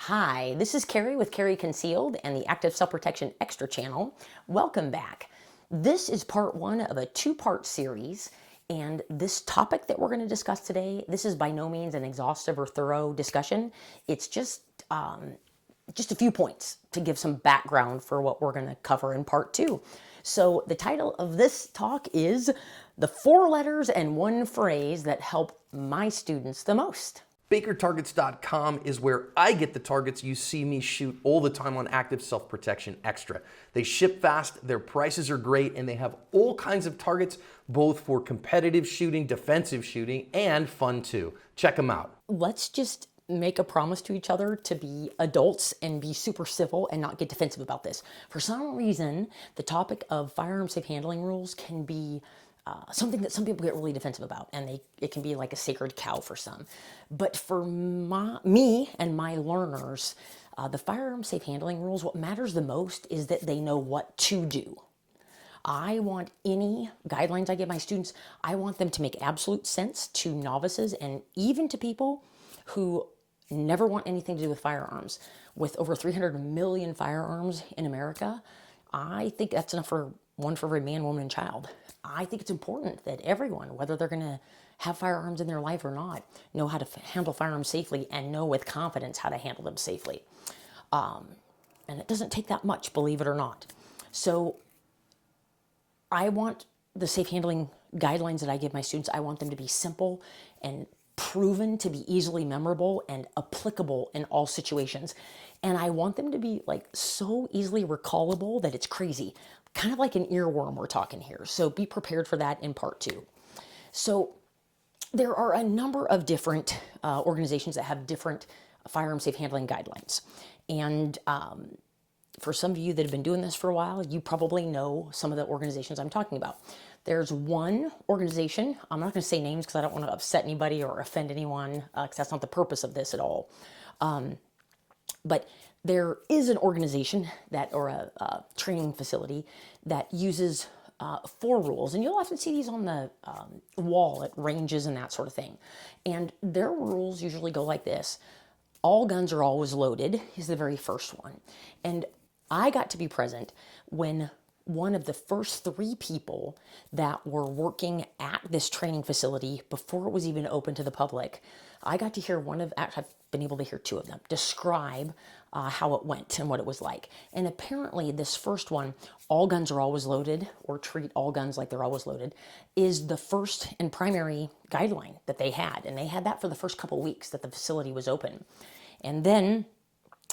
Hi, this is Kaery with Kaery Concealed and the Active Self-Protection Extra channel. Welcome back. This is part one of a two-part series, and this topic that we're going to discuss today, this is by no means an exhaustive or thorough discussion. It's just a few points to give some background for what we're going to cover in part two. So the title of this talk is The 4 Letters and 1 Phrase That Help My Students the Most. BakerTargets.com is where I get the targets you see me shoot all the time on Active Self-Protection Extra. They ship fast, their prices are great, and they have all kinds of targets, both for competitive shooting, defensive shooting, and fun too. Check them out. Let's just make a promise to each other to be adults and be super civil and not get defensive about this. For some reason, the topic of firearm safe handling rules can be something that some people get really defensive about, and it can be like a sacred cow for some. But for me and my learners, the firearm safe handling rules, what matters the most is that they know what to do. I want any guidelines I give my students, I want them to make absolute sense to novices and even to people who never want anything to do with firearms. With over 300 million firearms in America, I think that's enough for one for every man, woman, and child. I think it's important that everyone, whether they're going to have firearms in their life or not, know how to handle firearms safely and know with confidence how to handle them safely. And it doesn't take that much, believe it or not. So I want the safe handling guidelines that I give my students, I want them to be simple and proven to be easily memorable and applicable in all situations. And I want them to be like so easily recallable that it's crazy. Kind of like an earworm we're talking here. So be prepared for that in part two. So there are a number of different organizations that have different firearm safe handling guidelines. And for some of you that have been doing this for a while, you probably know some of the organizations I'm talking about. There's one organization, I'm not going to say names because I don't want to upset anybody or offend anyone, because that's not the purpose of this at all. But there is an organization that, or a training facility that uses 4 rules, and you'll often see these on the wall at ranges and that sort of thing. And their rules usually go like this. All guns are always loaded is the very first one. And I got to be present when one of the first 3 people that were working at this training facility before it was even open to the public, I got to hear I've been able to hear 2 of them describe how it went and what it was like. And apparently this first one, all guns are always loaded, or treat all guns like they're always loaded, is the first and primary guideline that they had. And they had that for the first couple weeks that the facility was open. And then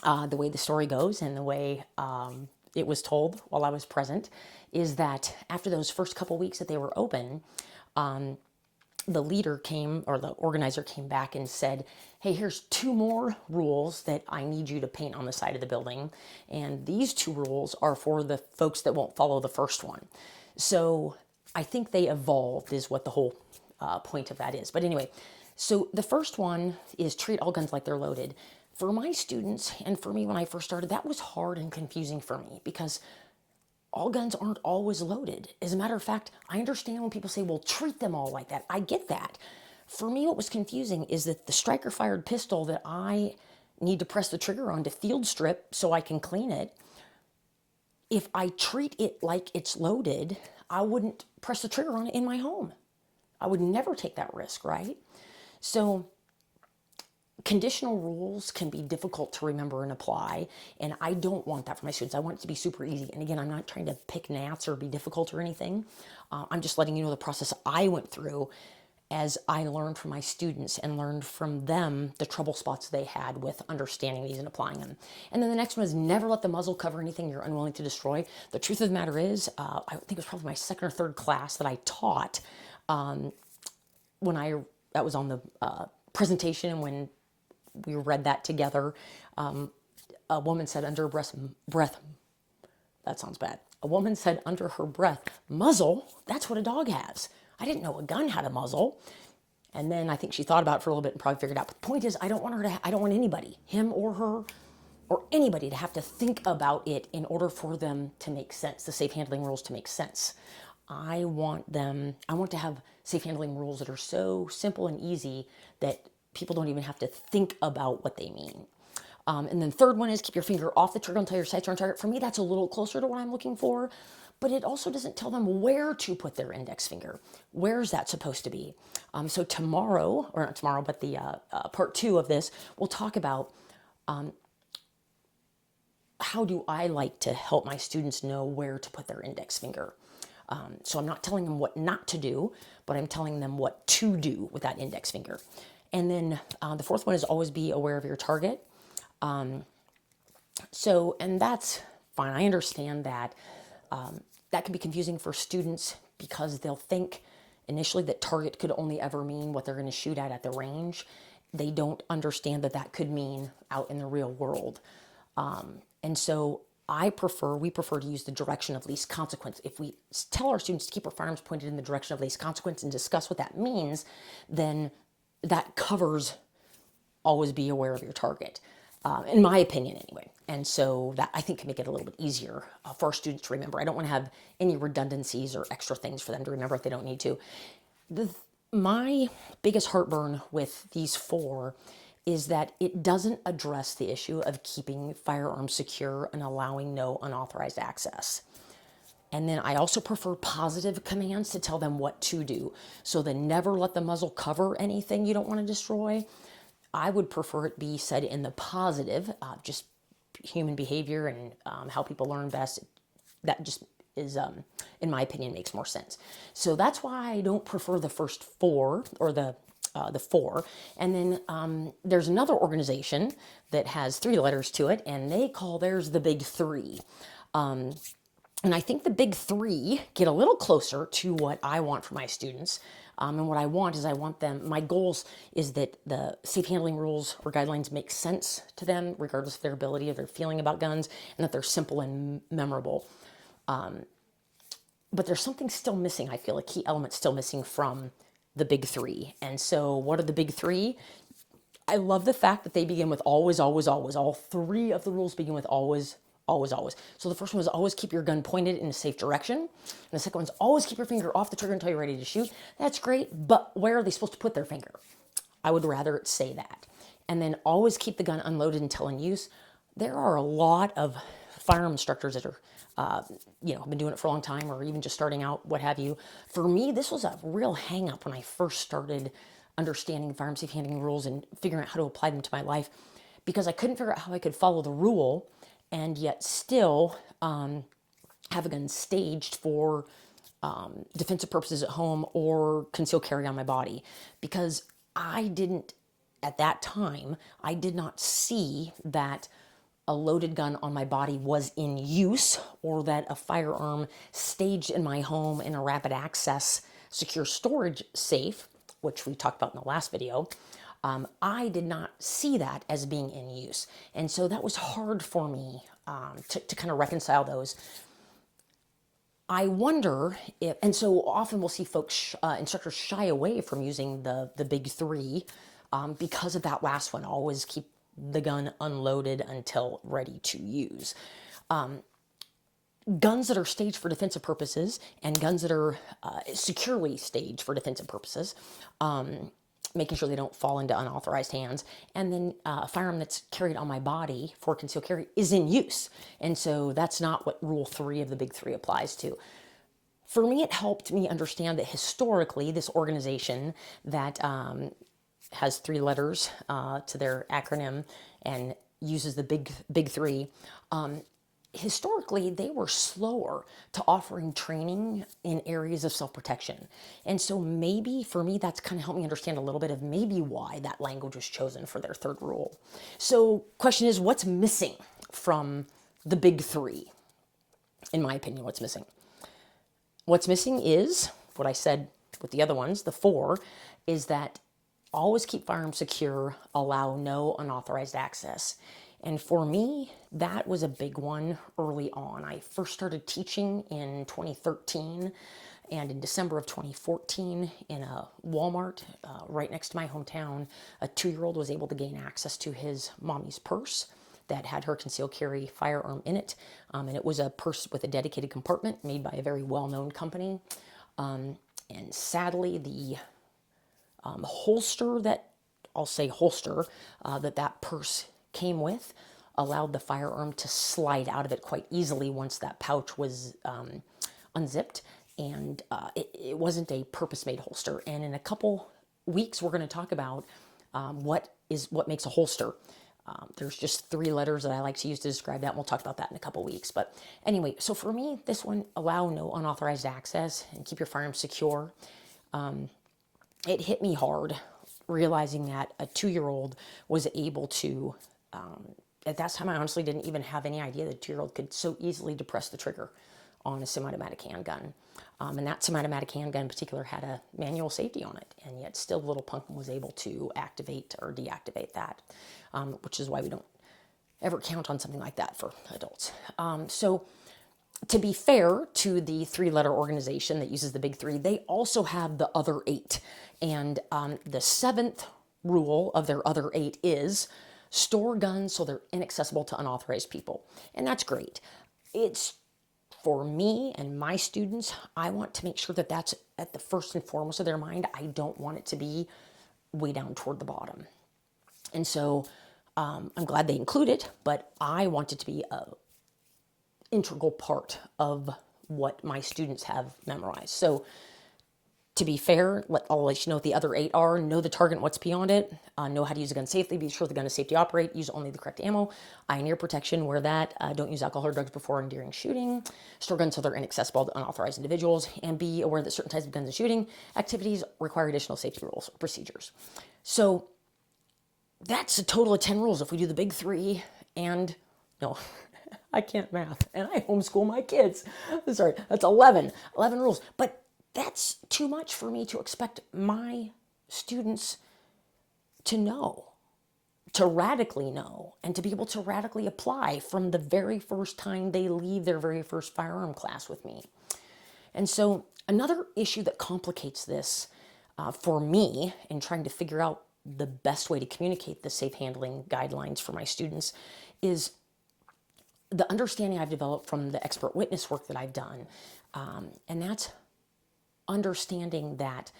the way the story goes and the way it was told while I was present is that after those first couple weeks that they were open, the leader came, or the organizer came back and said, hey, here's 2 more rules that I need you to paint on the side of the building. And these 2 rules are for the folks that won't follow the first one. So I think they evolved is what the whole point of that is. But anyway, so the first one is treat all guns like they're loaded. For my students, and for me when I first started, that was hard and confusing for me because all guns aren't always loaded. As a matter of fact, I understand when people say, well, treat them all like that. I get that. For me, what was confusing is that the striker-fired pistol that I need to press the trigger on to field strip so I can clean it, if I treat it like it's loaded, I wouldn't press the trigger on it in my home. I would never take that risk, right? So conditional rules can be difficult to remember and apply, and I don't want that for my students. I want it to be super easy. And again, I'm not trying to pick gnats or be difficult or anything. I'm just letting you know the process I went through as I learned from my students and learned from them the trouble spots they had with understanding these and applying them. And then the next one is never let the muzzle cover anything you're unwilling to destroy. The truth of the matter is, I think it was probably my 2nd or 3rd class that I taught when that was on the presentation when we read that together. A woman said under her breath, that sounds bad. A woman said under her breath, muzzle, that's what a dog has. I didn't know a gun had a muzzle. And then I think she thought about it for a little bit and probably figured out. But the point is, I don't want anybody, him or her, or anybody to have to think about it in order for them to make sense, the safe handling rules to make sense. I want to have safe handling rules that are so simple and easy that people don't even have to think about what they mean. And then third one is keep your finger off the trigger until your sights are on target. For me, that's a little closer to what I'm looking for, but it also doesn't tell them where to put their index finger. Where is that supposed to be? So tomorrow, or not tomorrow, but the part 2 of this, we'll talk about how do I like to help my students know where to put their index finger. So I'm not telling them what not to do, but I'm telling them what to do with that index finger. And then the fourth one is always be aware of your target. And that's fine. I understand that that can be confusing for students because they'll think initially that target could only ever mean what they're going to shoot at the range. They don't understand that that could mean out in the real world. And so we prefer to use the direction of least consequence. If we tell our students to keep our firearms pointed in the direction of least consequence and discuss what that means, then that covers always be aware of your target, in my opinion anyway. And so that I think can make it a little bit easier for our students to remember. I don't want to have any redundancies or extra things for them to remember if they don't need to. My biggest heartburn with these 4 is that it doesn't address the issue of keeping firearms secure and allowing no unauthorized access. And then I also prefer positive commands to tell them what to do. So then never let the muzzle cover anything you don't want to destroy. I would prefer it be said in the positive, just human behavior and how people learn best. That just is, in my opinion, makes more sense. So that's why I don't prefer the first 4 or the 4. And then there's another organization that has 3 letters to it, and they call theirs the Big 3. And I think the Big 3 get a little closer to what I want for my students. And what I want is my goals is that the safe handling rules or guidelines make sense to them, regardless of their ability or their feeling about guns, and that they're simple and memorable. But there's something still missing, I feel, a key element still missing from the Big 3. And so what are the Big 3? I love the fact that they begin with always, always, always. All 3 of the rules begin with always, always, always. So the first one is always keep your gun pointed in a safe direction. And the second one is always keep your finger off the trigger until you're ready to shoot. That's great, but where are they supposed to put their finger? I would rather it say that. And then always keep the gun unloaded until in use. There are a lot of firearm instructors that are have been doing it for a long time or even just starting out, what have you. For me, this was a real hang up when I first started understanding firearm safe handling rules and figuring out how to apply them to my life, because I couldn't figure out how I could follow the rule and yet still have a gun staged for defensive purposes at home or concealed carry on my body. Because at that time, I did not see that a loaded gun on my body was in use, or that a firearm staged in my home in a rapid access secure storage safe, which we talked about in the last video, I did not see that as being in use. And so that was hard for me to kind of reconcile those. I wonder if, and so often we'll see folks, instructors shy away from using the Big 3 because of that last one, always keep the gun unloaded until ready to use. Guns that are staged for defensive purposes and guns that are securely staged for defensive purposes, making sure they don't fall into unauthorized hands, and then a firearm that's carried on my body for concealed carry is in use. And so that's not what Rule 3 of the Big 3 applies to. For me, it helped me understand that historically, this organization that has 3 letters to their acronym and uses the Big 3, historically, they were slower to offering training in areas of self-protection. And so maybe for me, that's kind of helped me understand a little bit of maybe why that language was chosen for their 3rd rule. So question is, what's missing from the Big 3? In my opinion, what's missing? What's missing is what I said with the other ones, the 4, is that always keep firearms secure, allow no unauthorized access. And for me, that was a big one early on. I first started teaching in 2013, and in December of 2014, in a Walmart right next to my hometown, a 2-year-old was able to gain access to his mommy's purse that had her concealed carry firearm in it. And it was a purse with a dedicated compartment made by a very well-known company. And sadly, the holster that, I'll say holster, that purse came with allowed the firearm to slide out of it quite easily once that pouch was unzipped. And it wasn't a purpose-made holster. And in a couple weeks, we're going to talk about what makes a holster. There's just 3 letters that I like to use to describe that, and we'll talk about that in a couple weeks. But anyway, so for me, this one, allow no unauthorized access and keep your firearm secure. It hit me hard realizing that a 2-year-old was able to, at that time I honestly didn't even have any idea that a 2-year-old could so easily depress the trigger on a semi-automatic handgun. And that semi-automatic handgun in particular had a manual safety on it, and yet still little Pumpkin was able to activate or deactivate that, which is why we don't ever count on something like that for adults. So to be fair to the 3-letter organization that uses the big 3, they also have the other 8. And the 7th rule of their other 8 is store guns so they're inaccessible to unauthorized people. And that's great. It's for me and my students, I want to make sure that that's at the first and foremost of their mind. I don't want it to be way down toward the bottom. And so I'm glad they include it, but I want it to be an integral part of what my students have memorized. So to be fair, I'll let you know what the other 8 are. Know the target and what's beyond it. Know how to use a gun safely. Be sure the gun is safe to operate. Use only the correct ammo. Eye and ear protection, wear that. Don't use alcohol or drugs before and during shooting. Store guns so they're inaccessible to unauthorized individuals. And be aware that certain types of guns and shooting activities require additional safety rules or procedures. So that's a total of 10 rules if we do the big 3 and, no, I can't math, and I homeschool my kids. Sorry, that's 11 rules. But that's too much for me to expect my students to know, to radically know, and to be able to radically apply from the very first time they leave their very first firearm class with me. And so another issue that complicates this for me in trying to figure out the best way to communicate the safe handling guidelines for my students is the understanding I've developed from the expert witness work that I've done. And that's understanding that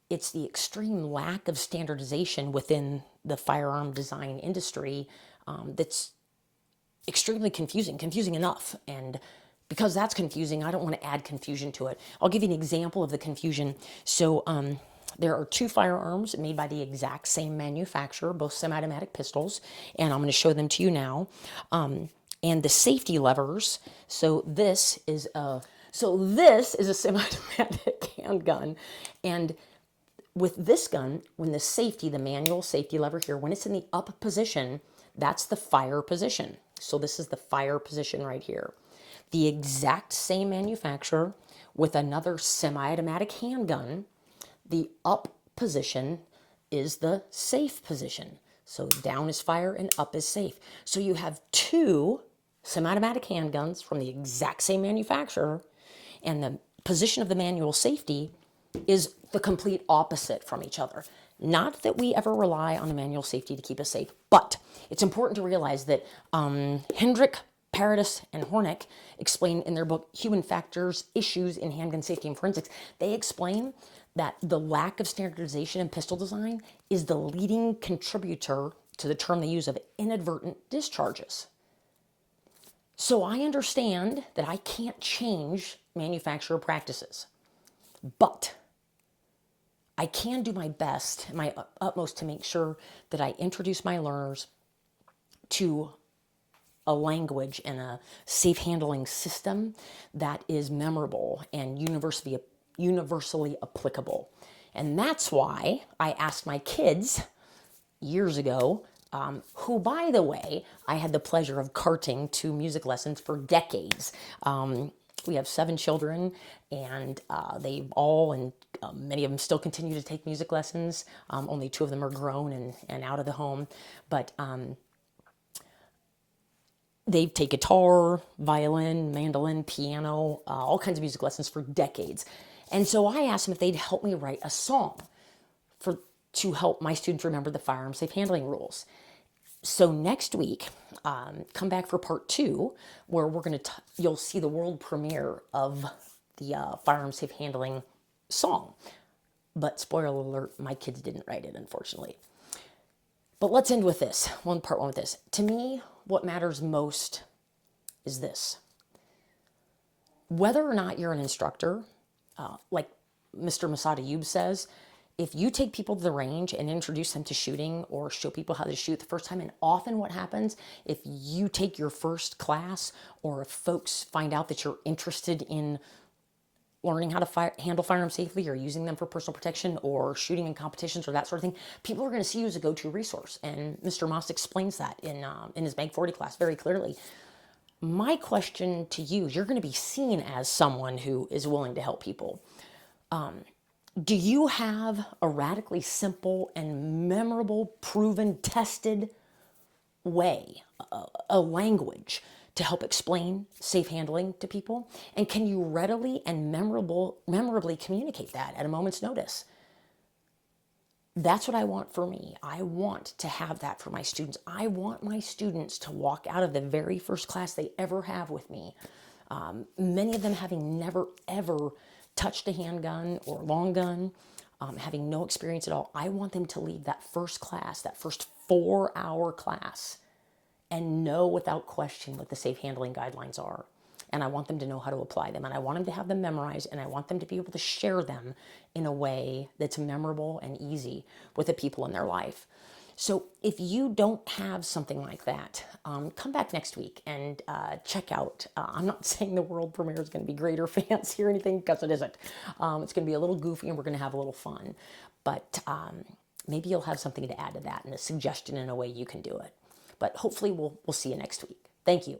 it's the extreme lack of standardization within the firearm design industry that's extremely confusing enough. And because that's confusing, I don't want to add confusion to it. I'll give you an example of the confusion. So there are 2 firearms made by the exact same manufacturer, both semi-automatic pistols, and I'm going to show them to you now. And the safety levers, so this is a semi-automatic handgun, and with this gun, when the manual safety lever here, when it's in the up position, that's the fire position. So this is the fire position right here. The exact same manufacturer with another semi-automatic handgun, the up position is the safe position. So down is fire and up is safe. So you have 2 semi-automatic handguns from the exact same manufacturer, and the position of the manual safety is the complete opposite from each other. Not that we ever rely on the manual safety to keep us safe, but it's important to realize that Hendrick, Paradis, and Hornick explain in their book, Human Factors, Issues in Handgun Safety and Forensics, they explain that the lack of standardization in pistol design is the leading contributor to the term they use of inadvertent discharges. So I understand that I can't change manufacturer practices, but I can do my best, my utmost to make sure that I introduce my learners to a language and a safe handling system that is memorable and universally applicable. And that's why I asked my kids years ago, who, by the way, I had the pleasure of carting to music lessons for decades. We have 7 children, and they all, and many of them still continue to take music lessons. Only 2 of them are grown and out of the home. But they take guitar, violin, mandolin, piano, all kinds of music lessons for decades. And so I asked them if they'd help me write a song to help my students remember the firearm safe handling rules. So next week, come back for part 2, where you'll see the world premiere of the firearm safe handling song. But spoiler alert, my kids didn't write it, unfortunately. But let's end with this, part one with this. To me, what matters most is this. Whether or not you're an instructor, like Mr. Masada Ayub says, if you take people to the range and introduce them to shooting or show people how to shoot the first time, and often what happens if you take your first class or if folks find out that you're interested in learning how to handle firearms safely or using them for personal protection or shooting in competitions or that sort of thing, people are going to see you as a go-to resource. And Mr. Moss explains that in his Mag 40 class very clearly. My question to you is, you're going to be seen as someone who is willing to help people. Do you have a radically simple and memorable, proven, tested way, a language to help explain safe handling to people? And can you readily and memorably communicate that at a moment's notice? That's what I want for me. I want to have that for my students. I want my students to walk out of the very first class they ever have with me, many of them having never, ever touched a handgun or long gun, having no experience at all. I want them to leave that first class, that first 4-hour class, and know without question what the safe handling guidelines are. And I want them to know how to apply them. And I want them to have them memorized, and I want them to be able to share them in a way that's memorable and easy with the people in their life. So if you don't have something like that, come back next week and check out. I'm not saying the world premiere is going to be great or fancy or anything, because it isn't. It's going to be a little goofy and we're going to have a little fun. But maybe you'll have something to add to that and a suggestion in a way you can do it. But hopefully we'll see you next week. Thank you.